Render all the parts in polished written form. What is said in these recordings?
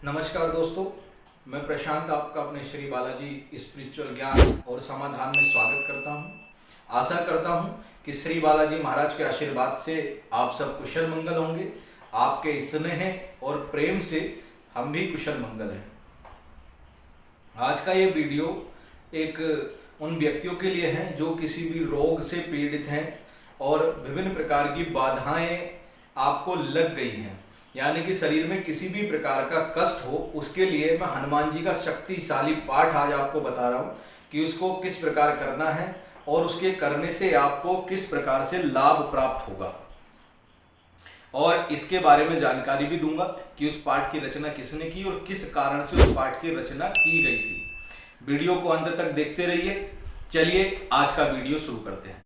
नमस्कार दोस्तों, मैं प्रशांत आपका अपने श्री बालाजी स्पिरिचुअल ज्ञान और समाधान में स्वागत करता हूं। आशा करता हूं कि श्री बालाजी महाराज के आशीर्वाद से आप सब कुशल मंगल होंगे। आपके स्नेह और प्रेम से हम भी कुशल मंगल हैं। आज का ये वीडियो एक उन व्यक्तियों के लिए है जो किसी भी रोग से पीड़ित हैं और विभिन्न प्रकार की बाधाएं आपको लग गई हैं, यानी कि शरीर में किसी भी प्रकार का कष्ट हो, उसके लिए मैं हनुमान जी का शक्तिशाली पाठ आज आपको बता रहा हूं कि उसको किस प्रकार करना है और उसके करने से आपको किस प्रकार से लाभ प्राप्त होगा। और इसके बारे में जानकारी भी दूंगा कि उस पाठ की रचना किसने की और किस कारण से उस पाठ की रचना की गई थी। वीडियो को अंत तक देखते रहिए। चलिए आज का वीडियो शुरू करते हैं।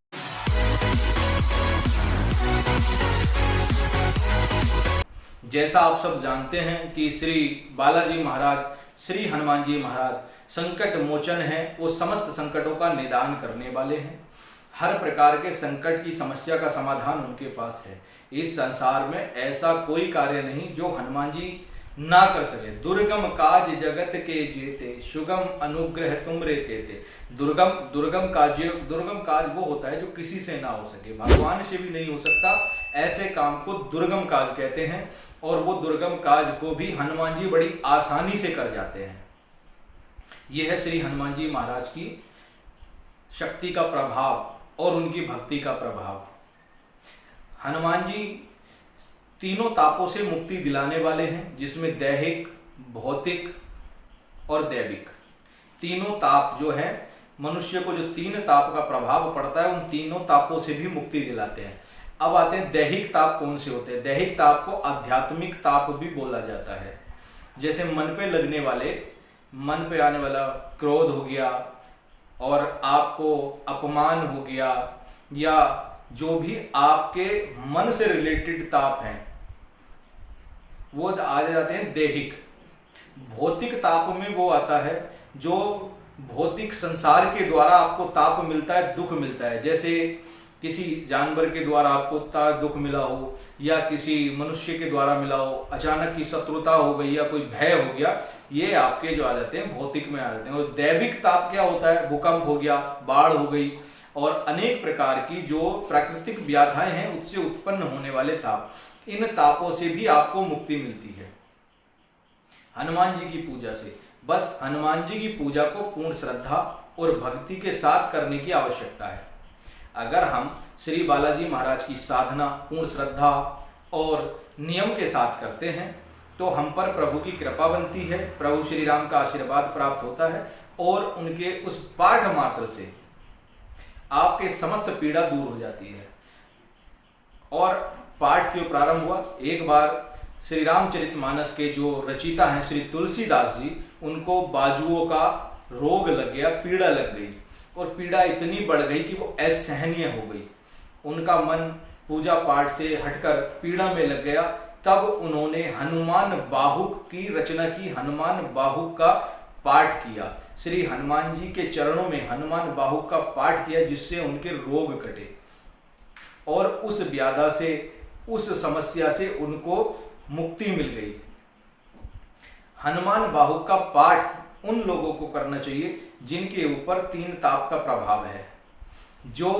जैसा आप सब जानते हैं कि श्री बालाजी महाराज, श्री हनुमान जी महाराज संकट मोचन है। वो समस्त संकटों का निदान करने वाले हैं। हर प्रकार के संकट की समस्या का समाधान उनके पास है। इस संसार में ऐसा कोई कार्य नहीं जो हनुमान जी ना कर सके। दुर्गम काज जगत के जेते, सुगम अनुग्रह तुमरे तेते। दुर्गम काज वो होता है जो किसी से ना हो सके, भगवान से भी नहीं हो सकता। ऐसे काम को दुर्गम काज कहते हैं और वो दुर्गम काज को भी हनुमान जी बड़ी आसानी से कर जाते हैं। यह है श्री हनुमान जी महाराज की शक्ति का प्रभाव और उनकी भक्ति का प्रभाव। हनुमान जी तीनों तापों से मुक्ति दिलाने वाले हैं, जिसमें दैहिक, भौतिक और दैविक तीनों ताप जो है, मनुष्य को जो तीन ताप का प्रभाव पड़ता है, उन तीनों तापों से भी मुक्ति दिलाते हैं। अब आते हैं दैहिक ताप कौन से होते हैं। दैहिक ताप को आध्यात्मिक ताप भी बोला जाता है। जैसे मन पे आने वाला क्रोध हो गया और आपको अपमान हो गया, या जो भी आपके मन से रिलेटेड ताप हैं वो आ जाते हैं दैहिक। भौतिक ताप में वो आता है जो भौतिक संसार के द्वारा आपको ताप मिलता है, दुख मिलता है। जैसे किसी जानवर के द्वारा आपको दुख मिला हो, या किसी मनुष्य के द्वारा मिला हो, अचानक की शत्रुता हो गई या कोई भय हो गया, ये आपके जो आ जाते हैं भौतिक में आ जाते हैं। और दैविक ताप क्या होता है? भूकंप हो गया, बाढ़ हो गई और अनेक प्रकार की जो प्राकृतिक व्याधाएं हैं उससे उत्पन्न होने वाले ताप। इन तापों से भी आपको मुक्ति मिलती है हनुमान जी की पूजा से। बस हनुमान जी की पूजा को पूर्ण श्रद्धा और भक्ति के साथ करने की आवश्यकता है। अगर हम श्री बालाजी महाराज की साधना पूर्ण श्रद्धा और नियम के साथ करते हैं तो हम पर प्रभु की कृपा बनती है, प्रभु श्री राम का आशीर्वाद प्राप्त होता है और उनके उस पाठ मात्र से आपके समस्त पीड़ा दूर हो जाती है। और पाठ क्यों प्रारंभ हुआ? एक बार श्री रामचरितमानस के जो रचिता हैं श्री तुलसीदास जी, उनको बाजुओं का रोग लग गया, पीड़ा लग गई और पीड़ा इतनी बढ़ गई कि वो असहनीय हो गई। उनका मन पूजा पाठ से हटकर पीड़ा में लग गया। तब उन्होंने हनुमान बाहुक की रचना की, हनुमान बाहुक का पाठ किया। श्री हनुमान जी के चरणों में हनुमान बाहुक का पाठ किया, जिससे उनके रोग कटे और उस व्याधा से, उस समस्या से उनको मुक्ति मिल गई। हनुमान बाहुक का पाठ उन लोगों को करना चाहिए जिनके ऊपर तीन ताप का प्रभाव है, जो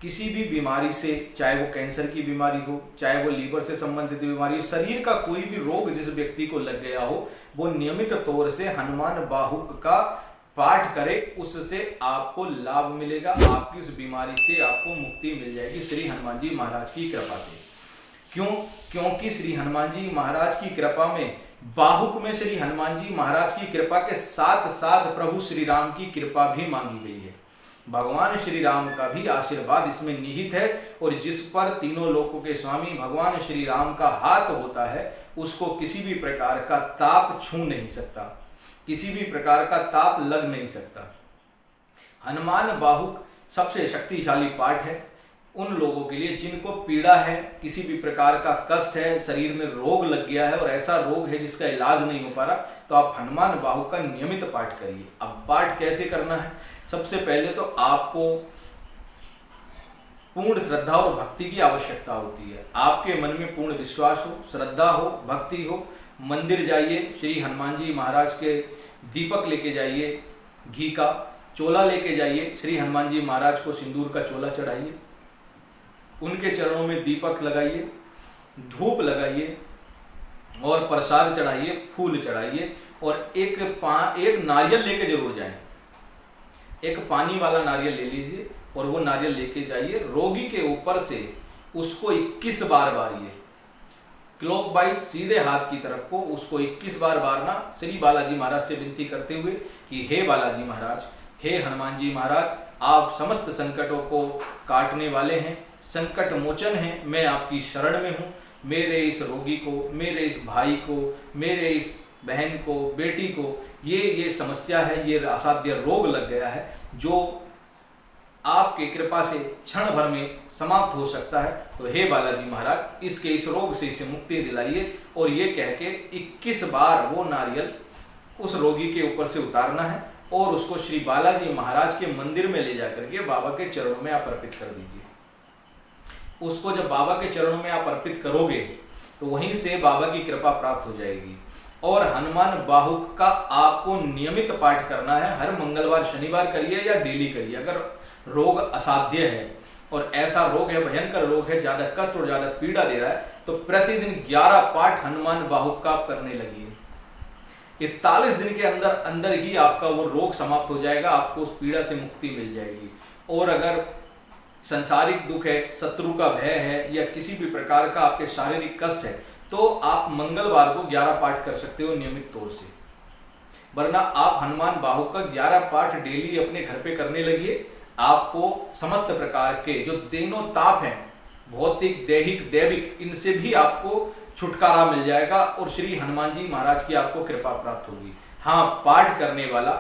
किसी भी बीमारी से, चाहे वो कैंसर की बीमारी हो, चाहे वो लीवर से संबंधित बीमारी हो, शरीर का कोई भी रोग जिस व्यक्ति को लग गया हो, वो नियमित तौर से हनुमान बाहुक का पाठ करे, उससे आपको लाभ मिलेगा। आपकी उस बीमारी से आपको मुक्ति मिल जाएगी श्री हनुमान जी महाराज की कृपा से। क्योंकि श्री हनुमान जी महाराज की कृपा में, बाहुक में श्री हनुमान जी महाराज की कृपा के साथ साथ प्रभु श्री राम की कृपा भी मांगी गई है। भगवान श्री राम का भी आशीर्वाद इसमें निहित है और जिस पर तीनों लोकों के स्वामी भगवान श्री राम का हाथ होता है, उसको किसी भी प्रकार का ताप छू नहीं सकता, किसी भी प्रकार का ताप लग नहीं सकता। हनुमान बाहुक सबसे शक्तिशाली पाठ है उन लोगों के लिए जिनको पीड़ा है, किसी भी प्रकार का कष्ट है, शरीर में रोग लग गया है और ऐसा रोग है जिसका इलाज नहीं हो पा रहा, तो आप हनुमान बाहुक का नियमित पाठ करिए। अब पाठ कैसे करना है? सबसे पहले तो आपको पूर्ण श्रद्धा और भक्ति की आवश्यकता होती है। आपके मन में पूर्ण विश्वास हो, श्रद्धा हो, भक्ति हो मंदिर जाइए, श्री हनुमान जी महाराज के दीपक लेके जाइए, घी का चोला लेके जाइए, श्री हनुमान जी महाराज को सिंदूर का चोला चढ़ाइए, उनके चरणों में दीपक लगाइए, धूप लगाइए और प्रसाद चढ़ाइए, फूल चढ़ाइए और एक नारियल लेके जरूर जाएं। एक पानी वाला नारियल ले लीजिए और वो नारियल लेके जाइए, रोगी के ऊपर से उसको 21 बार बारिए, क्लॉकवाइज सीधे हाथ की तरफ को उसको 21 बार बारना, श्री बालाजी महाराज से विनती करते हुए कि हे बालाजी महाराज, हे हनुमान जी महाराज, आप समस्त संकटों को काटने वाले हैं, संकट मोचन हैं, मैं आपकी शरण में हूँ। मेरे इस रोगी को, मेरे इस भाई को, मेरे इस बहन को, बेटी को ये समस्या है, ये असाध्य रोग लग गया है जो आपके कृपा से क्षण भर में समाप्त हो सकता है। तो हे बालाजी महाराज, इसके इस रोग से इसे मुक्ति दिलाइए। और ये कह के 21 बार वो नारियल उस रोगी के ऊपर से उतारना है और उसको श्री बालाजी महाराज के मंदिर में ले जाकर के बाबा के चरणों में आप अर्पित कर दीजिए। उसको जब बाबा के चरणों में आप अर्पित करोगे तो वहीं से बाबा की कृपा प्राप्त हो जाएगी। और हनुमान बाहुक का आपको नियमित पाठ करना है, हर मंगलवार शनिवार करिए या डेली करिए। अगर रोग असाध्य है और ऐसा रोग है, भयंकर रोग है, ज्यादा कष्ट और ज्यादा पीड़ा दे रहा है, तो प्रतिदिन 11 पाठ हनुमान बाहुक का करने लगिए। 41 दिन के अंदर अंदर ही आपका वो रोग समाप्त हो जाएगा, आपको उस पीड़ा से मुक्ति मिल जाएगी। और अगर संसारिक दुख है, शत्रु का भय है या किसी भी प्रकार का आपके शारीरिक कष्ट है, तो आप मंगलवार को 11 पाठ कर सकते हो नियमित तौर से। वरना आप हनुमान बाहुक का 11 पाठ डेली अपने घर पे करने लगिए। आपको समस्त प्रकार के जो तीनों ताप हैं, भौतिक, दैहिक, दैविक, इनसे भी आपको छुटकारा मिल जाएगा और श्री हनुमान जी महाराज की आपको कृपा प्राप्त होगी। हाँ, पाठ करने वाला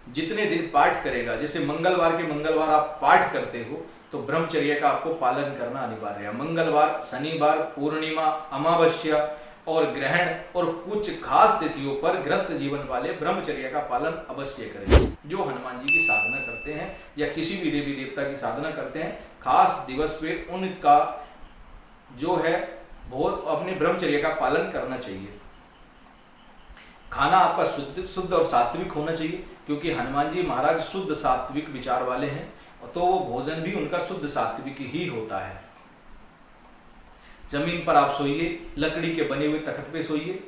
जितने दिन पाठ करेगा, जैसे मंगलवार के मंगलवार आप पाठ करते हो, तो ब्रह्मचर्य का आपको पालन करना अनिवार्य है। मंगलवार, शनिवार, पूर्णिमा, अमावस्या और ग्रहण और कुछ खास तिथियों पर ग्रस्त जीवन वाले ब्रह्मचर्य का पालन अवश्य करें। जो हनुमान जी की साधना करते हैं या किसी भी देवी देवता की साधना करते हैं, खास दिवस पे उनका जो है बहुत अपने ब्रह्मचर्य का पालन करना चाहिए। खाना आपका शुद्ध और सात्विक होना चाहिए, क्योंकि हनुमान जी महाराज शुद्ध सात्विक विचार वाले हैं, तो वो भोजन भी उनका शुद्ध सात्विक ही होता है। जमीन पर आप सोइए, लकड़ी के बने हुए तख्त पे सोइए।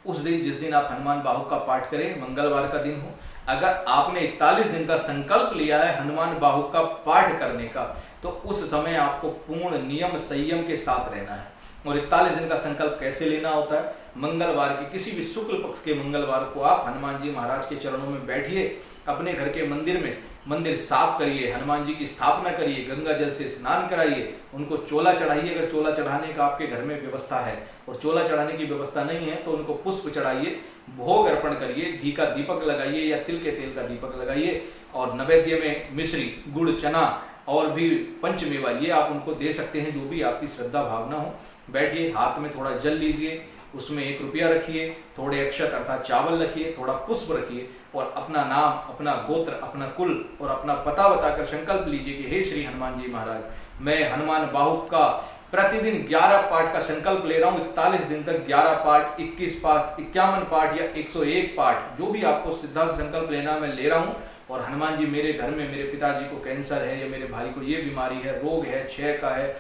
उस दिन जिस दिन आप हनुमान बाहुक का पाठ करें, मंगलवार का दिन हो, अगर आपने 41 दिन का संकल्प लिया है हनुमान बाहुक का पाठ करने का, तो उस समय आपको पूर्ण नियम संयम के साथ रहना है। और 41 दिन का संकल्प कैसे लेना होता है? मंगलवार के किसी भी शुक्ल पक्ष के मंगलवार को आप हनुमान जी महाराज के चरणों में बैठिए, अपने घर के मंदिर में मंदिर साफ करिए, हनुमान जी की स्थापना करिए, गंगा जल से स्नान कराइए, उनको चोला चढ़ाइए। अगर चोला चढ़ाने का आपके घर में व्यवस्था है और चोला चढ़ाने की व्यवस्था नहीं है, तो उनको पुष्प चढ़ाइए, भोग अर्पण करिए, घी का दीपक लगाइए या तिल के तेल का दीपक लगाइए, और नैवेद्य में मिश्री, गुड़, चना और भी पंचमेवा ये आप उनको दे सकते हैं, जो भी आपकी श्रद्धा भावना हो। बैठिए, हाथ में थोड़ा जल लीजिए, उसमें 1 रुपया रखिए, थोड़े अक्षत अर्थात चावल रखिए, थोड़ा पुष्प रखिए और अपना नाम, अपना गोत्र, अपना कुल और अपना पता बताकर संकल्प लीजिए कि हे श्री हनुमान जी महाराज, मैं हनुमान बाहुक का प्रतिदिन 11 पाठ का संकल्प ले रहा हूँ। 41 दिन तक 11 पाठ, 21 पाठ, 51 पाठ या 101 पाठ, जो भी आपको सिद्धा संकल्प लेना मैं ले रहा हूँ। और हनुमान जी, मेरे घर में मेरे पिताजी को कैंसर है या मेरे भाई को ये बीमारी है, रोग है, क्षय का है,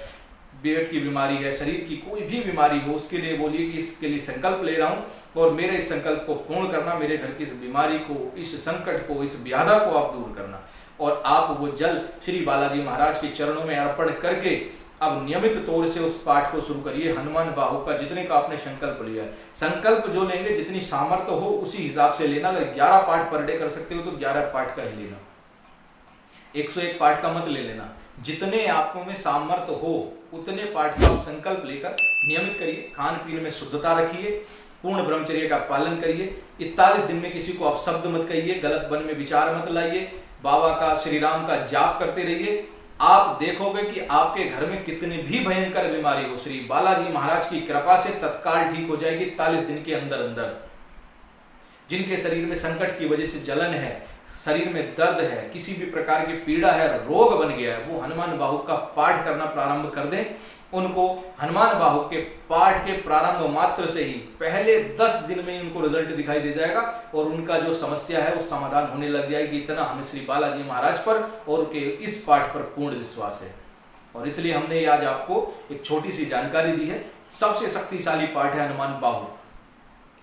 पेट की बीमारी है, शरीर की कोई भी बीमारी हो, उसके लिए बोलिए कि इसके लिए संकल्प ले रहा हूँ और मेरे इस संकल्प को पूर्ण करना, मेरे घर की इस बीमारी को, इस संकट को, इस व्याधा को आप दूर करना। और आप वो जल श्री बालाजी महाराज के चरणों में अर्पण करके अब नियमित तौर से उस पाठ को शुरू करिए। हनुमान बाहुक का जितने का आपने संकल्प लिया है, संकल्प जो लेंगे जितनी सामर्थ्य हो उसी हिसाब से लेना। अगर 11 पाठ पर डे कर सकते हो तो 11 पाठ का ही लेना, 101 पाठ का मत ले लेना। जितने आपको में सामर्थ्य हो उतने पाठ का संकल्प लेकर नियमित करिए। खान पीन में शुद्धता रखिए, पूर्ण ब्रह्मचर्य का पालन करिए। 41 दिन में किसी को आप शब्द मत कहिए, गलत मन में विचार मत लाइए, बाबा का, श्री राम का जाप करते रहिए। आप देखोगे कि आपके घर में कितनी भी भयंकर बीमारी हो, श्री बालाजी महाराज की कृपा से तत्काल ठीक हो जाएगी 41 दिन के अंदर अंदर। जिनके शरीर में संकट की वजह से जलन है, शरीर में दर्द है, किसी भी प्रकार की पीड़ा है, रोग बन गया है, वो हनुमान बाहुक का पाठ करना प्रारंभ कर दें। उनको हनुमान बाहुक के पाठ के प्रारंभ मात्र से ही पहले 10 दिन में उनको रिजल्ट दिखाई दे जाएगा और उनका जो समस्या है वो समाधान होने लग जाएगी। इतना हमें श्री बालाजी महाराज पर और उनके इस पाठ पर पूर्ण विश्वास है और इसलिए हमने आज आपको एक छोटी सी जानकारी दी है। सबसे शक्तिशाली पाठ है हनुमान बाहुक।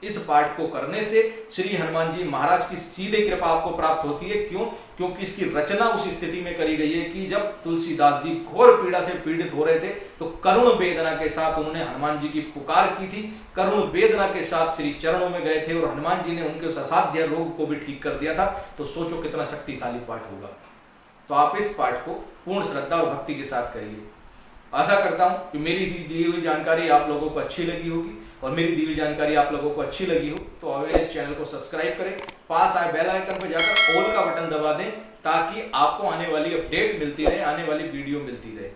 इस पाठ को करने से श्री हनुमान जी महाराज की सीधे कृपा आपको प्राप्त होती है। क्यों? क्योंकि इसकी रचना उस स्थिति में करी गई है कि जब तुलसीदास जी घोर पीड़ा से पीड़ित हो रहे थे तो करुण वेदना के साथ उन्होंने हनुमान जी की पुकार की थी। करुण वेदना के साथ श्री चरणों में गए थे और हनुमान जी ने उनके उस असाध्य रोग को भी ठीक कर दिया था। तो सोचो कितना शक्तिशाली पाठ होगा। तो आप इस पाठ को पूर्ण श्रद्धा और भक्ति के साथ करिए। आशा करता हूं कि मेरी दी हुई जानकारी आप लोगों को अच्छी लगी होगी और मेरी दी हुई जानकारी आप लोगों को अच्छी लगी हो तो अवेयरनेस चैनल को सब्सक्राइब करें, पास आए बेल आइकन पर जाकर ऑल का बटन दबा दें ताकि आपको आने वाली अपडेट मिलती रहे, आने वाली वीडियो मिलती रहे।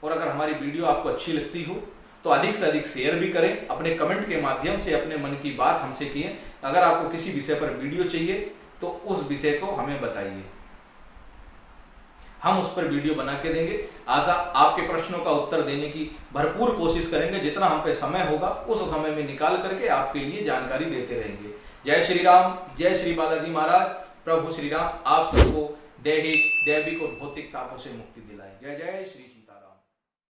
और अगर हमारी वीडियो आपको अच्छी लगती हो तो अधिक से अधिक शेयर भी करें, अपने कमेंट के माध्यम से अपने मन की बात हमसे किए। अगर आपको किसी विषय पर वीडियो चाहिए तो उस विषय को हमें बताइए, हम उस पर वीडियो बना के देंगे। आशा आपके प्रश्नों का उत्तर देने की भरपूर कोशिश करेंगे। जितना हम पे समय होगा उस समय में निकाल करके आपके लिए जानकारी देते रहेंगे। जय श्री राम, जय श्री बालाजी महाराज। प्रभु श्री राम आप सबको दैहिक, दैविक और भौतिक तापों से मुक्ति दिलाए। जय जय श्री